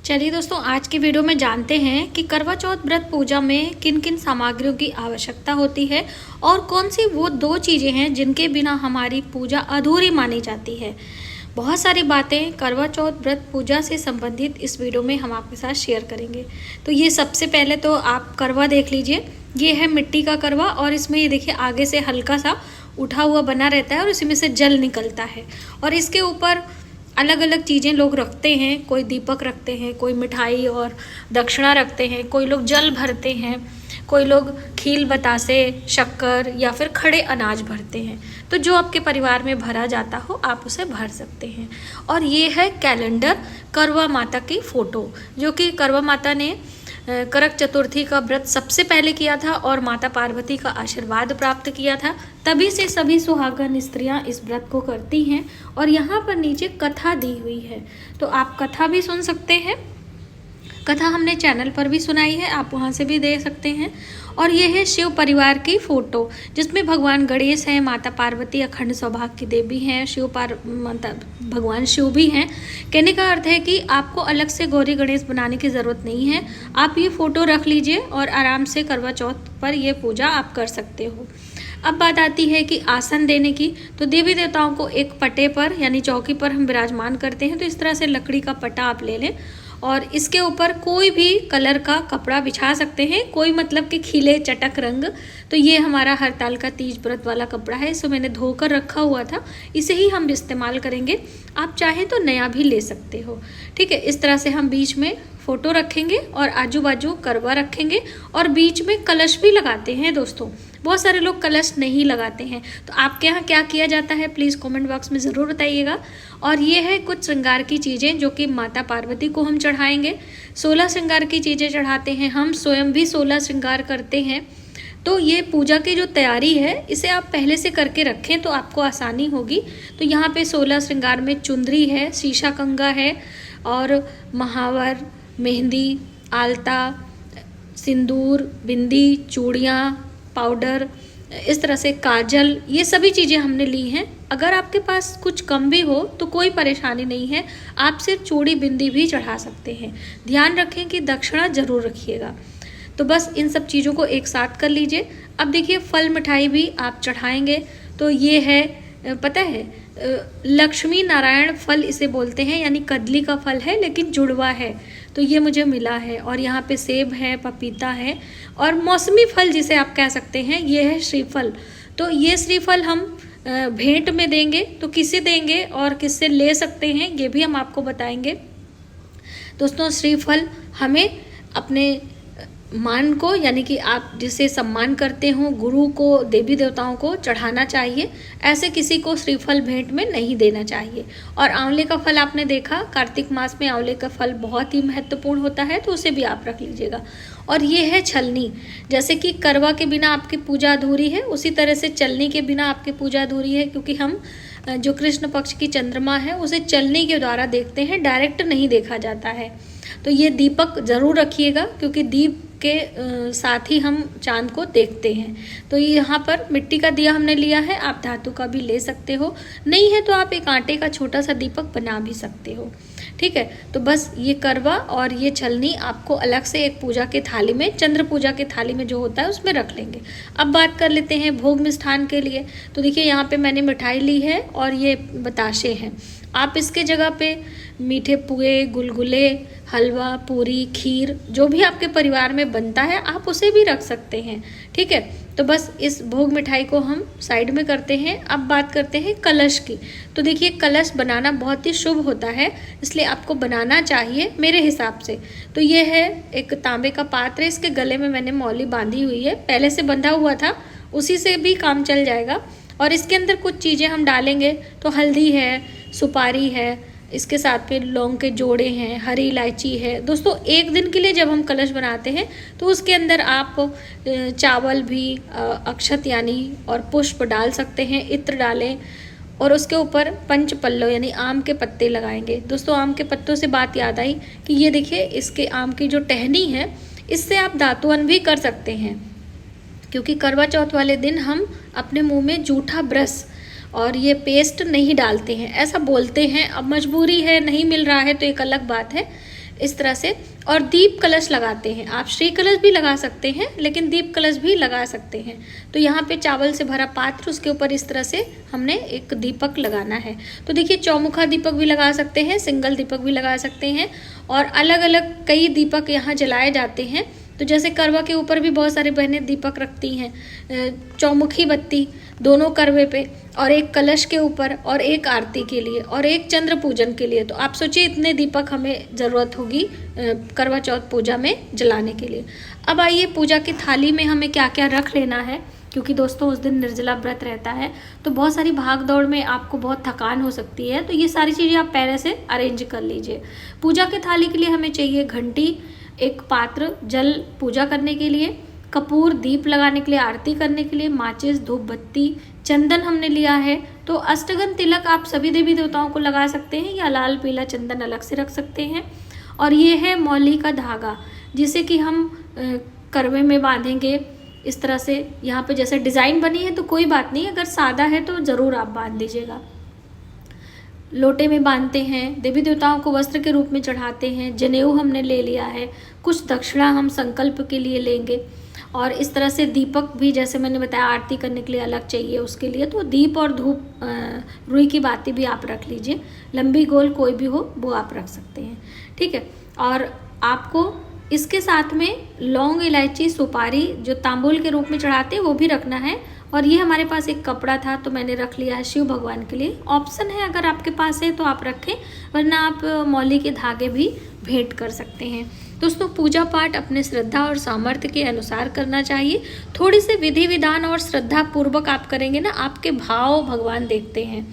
चलिए दोस्तों, आज की वीडियो में जानते हैं कि करवा चौथ व्रत पूजा में किन किन सामग्रियों की आवश्यकता होती है और कौन सी वो दो चीज़ें हैं जिनके बिना हमारी पूजा अधूरी मानी जाती है। बहुत सारी बातें करवा चौथ व्रत पूजा से संबंधित इस वीडियो में हम आपके साथ शेयर करेंगे। तो ये सबसे पहले तो आप करवा देख लीजिए। ये है मिट्टी का करवा और इसमें ये देखिए आगे से हल्का सा उठा हुआ बना रहता है और इसी में से जल निकलता है और इसके ऊपर अलग अलग चीज़ें लोग रखते हैं। कोई दीपक रखते हैं, कोई मिठाई और दक्षिणा रखते हैं, कोई लोग जल भरते हैं, कोई लोग खील बतासे, शक्कर या फिर खड़े अनाज भरते हैं। तो जो आपके परिवार में भरा जाता हो आप उसे भर सकते हैं। और ये है कैलेंडर करवा माता की फ़ोटो, जो कि करवा माता ने करक चतुर्थी का व्रत सबसे पहले किया था और माता पार्वती का आशीर्वाद प्राप्त किया था। तभी से सभी सुहागन स्त्रियां इस व्रत को करती हैं। और यहाँ पर नीचे कथा दी हुई है, तो आप कथा भी सुन सकते हैं। कथा हमने चैनल पर भी सुनाई है, आप वहाँ से भी देख सकते हैं। और ये है शिव परिवार की फ़ोटो, जिसमें भगवान गणेश हैं, माता पार्वती अखंड सौभाग्य की देवी हैं, भगवान शिव भी हैं। कहने का अर्थ है कि आपको अलग से गौरी गणेश बनाने की ज़रूरत नहीं है। आप ये फ़ोटो रख लीजिए और आराम से करवा चौथ पर ये पूजा आप कर सकते हो। अब बात आती है कि आसन देने की। तो देवी देवताओं को एक पटे पर यानी चौकी पर हम विराजमान करते हैं। तो इस तरह से लकड़ी का पटा आप ले लें और इसके ऊपर कोई भी कलर का कपड़ा बिछा सकते हैं, कोई मतलब कि खिले चटक रंग। तो ये हमारा हरताल का तीज व्रत वाला कपड़ा है, इसे मैंने धोकर रखा हुआ था, इसे ही हम इस्तेमाल करेंगे। आप चाहें तो नया भी ले सकते हो। ठीक है, इस तरह से हम बीच में फ़ोटो रखेंगे और आजू बाजू करवा रखेंगे और बीच में कलश भी लगाते हैं। दोस्तों, बहुत सारे लोग कलश नहीं लगाते हैं, तो आपके यहाँ क्या किया जाता है प्लीज़ कमेंट बॉक्स में ज़रूर बताइएगा। और ये है कुछ श्रृंगार की चीज़ें जो कि माता पार्वती को हम चढ़ाएंगे। 16 श्रृंगार की चीज़ें चढ़ाते हैं, हम स्वयं भी 16 श्रृंगार करते हैं। तो ये पूजा की जो तैयारी है इसे आप पहले से करके रखें तो आपको आसानी होगी। तो यहाँ पे 16 श्रृंगार में चुंदरी है, शीशा कंगा है और महावर, मेहंदी, आलता, सिंदूर, बिंदी, चूड़ियाँ, पाउडर, इस तरह से काजल, ये सभी चीज़ें हमने ली हैं। अगर आपके पास कुछ कम भी हो तो कोई परेशानी नहीं है, आप सिर्फ चूड़ी बिंदी भी चढ़ा सकते हैं। ध्यान रखें कि दक्षिणा जरूर रखिएगा। तो बस इन सब चीज़ों को एक साथ कर लीजिए। अब देखिए फल मिठाई भी आप चढ़ाएंगे। तो ये है पता है लक्ष्मी नारायण फल इसे बोलते हैं, यानी कदली का फल है लेकिन जुड़वा है। तो ये मुझे मिला है और यहाँ पे सेब है, पपीता है और मौसमी फल जिसे आप कह सकते हैं ये है श्रीफल। तो ये श्रीफल हम भेंट में देंगे, तो किसे देंगे और किससे ले सकते हैं ये भी हम आपको बताएंगे। दोस्तों, श्रीफल हमें अपने मान को, यानी कि आप जिसे सम्मान करते हो, गुरु को, देवी देवताओं को चढ़ाना चाहिए। ऐसे किसी को श्रीफल भेंट में नहीं देना चाहिए। और आंवले का फल आपने देखा, कार्तिक मास में आंवले का फल बहुत ही महत्वपूर्ण होता है, तो उसे भी आप रख लीजिएगा। और ये है छलनी। जैसे कि करवा के बिना आपकी पूजा अधूरी है, उसी तरह से चलनी के बिना आपकी पूजा अधूरी है, क्योंकि हम जो कृष्ण पक्ष की चंद्रमा है उसे चलनी के द्वारा देखते हैं, डायरेक्ट नहीं देखा जाता है। तो ये दीपक ज़रूर रखिएगा, क्योंकि दीप के साथ ही हम चांद को देखते हैं। तो यहाँ पर मिट्टी का दिया हमने लिया है, आप धातु का भी ले सकते हो, नहीं है तो आप एक आटे का छोटा सा दीपक बना भी सकते हो। ठीक है, तो बस ये करवा और ये छलनी आपको अलग से एक पूजा के थाली में, चंद्र पूजा के थाली में जो होता है उसमें रख लेंगे। अब बात कर लेते हैं भोग मिष्ठान के लिए। तो देखिए यहाँ पे मैंने मिठाई ली है और ये बताशे हैं। आप इसके जगह पे मीठे पुए, गुलगुले, हलवा, पूरी, खीर, जो भी आपके परिवार में बनता है आप उसे भी रख सकते हैं। ठीक है, तो बस इस भोग मिठाई को हम साइड में करते हैं। अब बात करते हैं कलश की। तो देखिए कलश बनाना बहुत ही शुभ होता है, इसलिए आपको बनाना चाहिए मेरे हिसाब से। तो ये है एक तांबे का पात्र है, इसके गले में मैंने मौली बांधी हुई है, पहले से बंधा हुआ था, उसी से भी काम चल जाएगा। और इसके अंदर कुछ चीज़ें हम डालेंगे, तो हल्दी है, सुपारी है, इसके साथ में लौंग के जोड़े हैं, हरी इलायची है। दोस्तों, एक दिन के लिए जब हम कलश बनाते हैं तो उसके अंदर आप चावल भी, अक्षत यानी और पुष्प डाल सकते हैं, इत्र डालें और उसके ऊपर पंच पल्लव यानी आम के पत्ते लगाएंगे। दोस्तों, आम के पत्तों से बात याद आई कि ये देखिए इसके आम की जो टहनी है इससे आप दातुअन भी कर सकते हैं, क्योंकि करवा चौथ वाले दिन हम अपने मुँह में जूठा ब्रश और ये पेस्ट नहीं डालते हैं, ऐसा बोलते हैं। अब मजबूरी है, नहीं मिल रहा है तो एक अलग बात है, इस तरह से। और दीप कलश लगाते हैं, आप श्री कलश भी लगा सकते हैं लेकिन दीप कलश भी लगा सकते हैं। तो यहाँ पे चावल से भरा पात्र, उसके ऊपर इस तरह से हमने एक दीपक लगाना है। तो देखिए चौमुखा दीपक भी लगा सकते हैं, सिंगल दीपक भी लगा सकते हैं और अलग अलग कई दीपक यहाँ जलाए जाते हैं। तो जैसे करवा के ऊपर भी बहुत सारी बहनें दीपक रखती हैं, चौमुखी बत्ती दोनों करवे पे, और एक कलश के ऊपर, और एक आरती के लिए, और एक चंद्र पूजन के लिए। तो आप सोचिए इतने दीपक हमें ज़रूरत होगी करवा चौथ पूजा में जलाने के लिए। अब आइए पूजा की थाली में हमें क्या क्या रख लेना है, क्योंकि दोस्तों उस दिन निर्जला व्रत रहता है तो बहुत सारी भाग दौड़ में आपको बहुत थकान हो सकती है। तो ये सारी चीज़ें आप पहले से अरेंज कर लीजिए। पूजा की थाली के लिए हमें चाहिए घंटी, एक पात्र जल पूजा करने के लिए, कपूर दीप लगाने के लिए, आरती करने के लिए, माचिस, धूप बत्ती, चंदन हमने लिया है। तो अष्टगन तिलक आप सभी देवी देवताओं को लगा सकते हैं या लाल पीला चंदन अलग से रख सकते हैं। और ये है मौली का धागा जिसे कि हम करवे में बांधेंगे इस तरह से। यहाँ पे जैसे डिज़ाइन बनी है तो कोई बात नहीं, अगर सादा है तो ज़रूर आप बांध दीजिएगा। लोटे में बांधते हैं, देवी देवताओं को वस्त्र के रूप में चढ़ाते हैं, जनेऊ हमने ले लिया है, कुछ दक्षिणा हम संकल्प के लिए लेंगे। और इस तरह से दीपक भी जैसे मैंने बताया आरती करने के लिए अलग चाहिए, उसके लिए तो दीप और धूप रुई की बाती भी आप रख लीजिए, लंबी गोल कोई भी हो वो आप रख सकते हैं, ठीक है। और आपको इसके साथ में लौंग, इलायची, सुपारी जो तांबूल के रूप में चढ़ाते हैं वो भी रखना है। और ये हमारे पास एक कपड़ा था तो मैंने रख लिया है शिव भगवान के लिए। ऑप्शन है, अगर आपके पास है तो आप रखें, वरना आप मौली के धागे भी भेंट कर सकते हैं। दोस्तों पूजा पाठ अपने श्रद्धा और सामर्थ्य के अनुसार करना चाहिए। थोड़ी सी विधि विधान और श्रद्धा पूर्वक आप करेंगे ना, आपके भाव भगवान देखते हैं।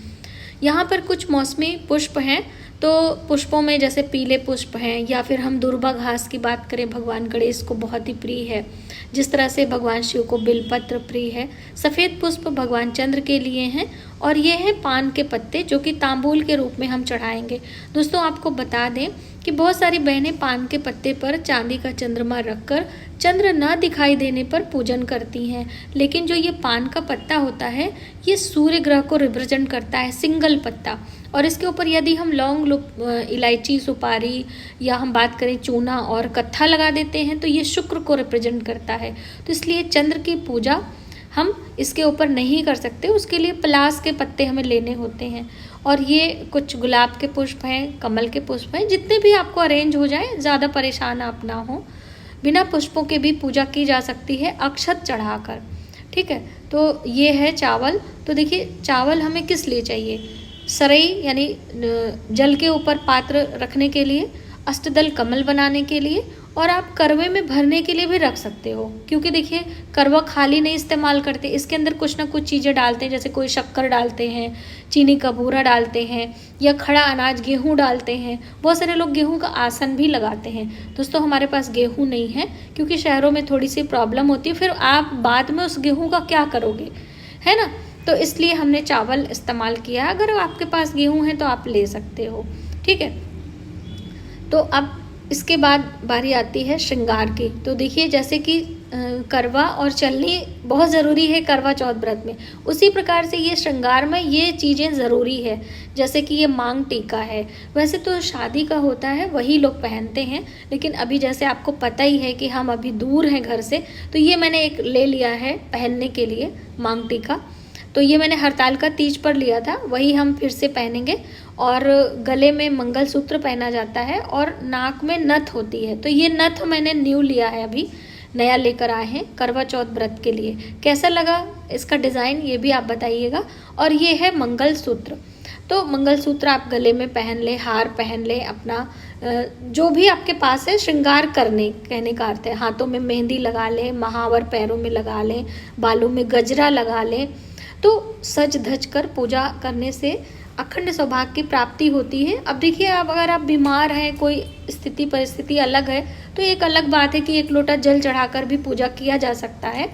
यहाँ पर कुछ मौसमी पुष्प हैं, तो पुष्पों में जैसे पीले पुष्प हैं, या फिर हम दुर्वा घास की बात करें, भगवान गणेश को बहुत ही प्रिय है। जिस तरह से भगवान शिव को बिलपत्र प्रिय है। सफ़ेद पुष्प भगवान चंद्र के लिए हैं। और ये हैं पान के पत्ते जो कि तांबूल के रूप में हम चढ़ाएंगे। दोस्तों आपको बता दें कि बहुत सारी बहनें पान के पत्ते पर चांदी का चंद्रमा रखकर चंद्र न दिखाई देने पर पूजन करती हैं, लेकिन जो ये पान का पत्ता होता है ये सूर्य ग्रह को रिप्रेजेंट करता है, सिंगल पत्ता। और इसके ऊपर यदि हम लौंग, इलायची, सुपारी या हम बात करें चूना और कत्था लगा देते हैं तो ये शुक्र को रिप्रेजेंट करता है। तो इसलिए चंद्र की पूजा हम इसके ऊपर नहीं कर सकते, उसके लिए पलास के पत्ते हमें लेने होते हैं। और ये कुछ गुलाब के पुष्प हैं, कमल के पुष्प हैं, जितने भी आपको अरेंज हो जाए, ज़्यादा परेशान आप ना हो। बिना पुष्पों के भी पूजा की जा सकती है अक्षत चढ़ाकर, ठीक है। तो ये है चावल। तो देखिए चावल हमें किस लिए चाहिए, सरई यानी जल के ऊपर पात्र रखने के लिए, अष्टदल कमल बनाने के लिए, और आप करवे में भरने के लिए भी रख सकते हो। क्योंकि देखिए करवा खाली नहीं इस्तेमाल करते, इसके अंदर कुछ ना कुछ चीज़ें डालते हैं, जैसे कोई शक्कर डालते हैं, चीनी का बूरा डालते हैं, या खड़ा अनाज गेहूँ डालते हैं। बहुत सारे लोग गेहूँ का आसन भी लगाते हैं। दोस्तों हमारे पास गेहूँ नहीं है, क्योंकि शहरों में थोड़ी सी प्रॉब्लम होती है, फिर आप बाद में उस गेहूँ का क्या करोगे, है ना। तो इसलिए हमने चावल इस्तेमाल किया है। अगर आपके पास गेहूँ है तो आप ले सकते हो, ठीक है। तो अब इसके बाद बारी आती है श्रृंगार की। तो देखिए जैसे कि करवा और चलनी बहुत ज़रूरी है करवा चौथ व्रत में, उसी प्रकार से ये श्रृंगार में ये चीज़ें ज़रूरी है। जैसे कि ये मांग टीका है, वैसे तो शादी का होता है वही लोग पहनते हैं, लेकिन अभी जैसे आपको पता ही है कि हम अभी दूर हैं घर से, तो ये मैंने एक ले लिया है पहनने के लिए मांग टीका। तो ये मैंने हड़ताल का तीज पर लिया था, वही हम फिर से पहनेंगे। और गले में मंगलसूत्र पहना जाता है और नाक में नथ होती है। तो ये नथ मैंने न्यू लिया है, अभी नया लेकर आए हैं करवा चौथ व्रत के लिए। कैसा लगा इसका डिज़ाइन ये भी आप बताइएगा। और ये है मंगलसूत्र। तो मंगलसूत्र आप गले में पहन लें, हार पहन लें, अपना जो भी आपके पास है श्रृंगार करने, कहने का अर्थ है। हाथों में मेहंदी लगा लें, महावर पैरों में लगा लें, बालों में गजरा लगा लें। तो सज धज कर पूजा करने से अखंड सौभाग्य की प्राप्ति होती है। अब देखिए आप अगर आप बीमार हैं, कोई स्थिति परिस्थिति अलग है, तो एक अलग बात है कि एक लोटा जल चढ़ाकर भी पूजा किया जा सकता है।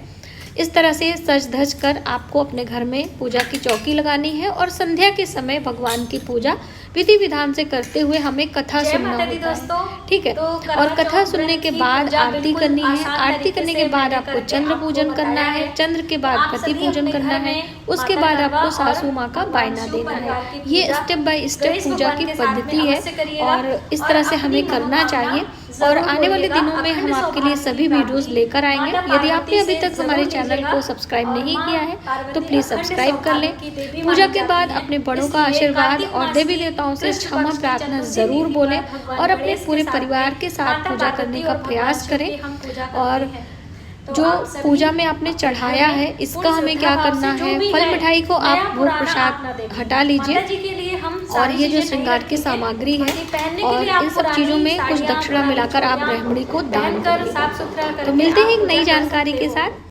इस तरह से सज धज कर आपको अपने घर में पूजा की चौकी लगानी है और संध्या के समय भगवान की पूजा विधि विधान से करते हुए हमें कथा सुनना होता है। ठीक है, और कथा सुनने के बाद आरती करनी है। आरती करने के बाद आपको चंद्र पूजन करना है। चंद्र के बाद पति पूजन करना है। उसके बाद आपको सासू माँ का बायना देना है। ये स्टेप बाय स्टेप पूजा की पद्धति है और इस तरह से हमें करना चाहिए। और आने वाले दिनों में हम आपके लिए सभी वीडियोस लेकर आएंगे। यदि आपने अभी तक हमारे चैनल को सब्सक्राइब नहीं किया है तो प्लीज सब्सक्राइब कर लें। पूजा के बाद अपने बड़ों का आशीर्वाद और देवी देवताओं से क्षमा प्रार्थना जरूर बोलें और अपने पूरे परिवार के साथ पूजा करने का प्रयास करें। और जो पूजा में आपने चढ़ाया है इसका हमें क्या करना है, फल मिठाई को आप भोग प्रसाद हटा लीजिए और ये जो श्रृंगार की सामग्री है और इन सब चीज़ों में कुछ दक्षिणा मिलाकर आप ब्राह्मणी को दान करिए। तो मिलते हैं एक नई जानकारी के साथ।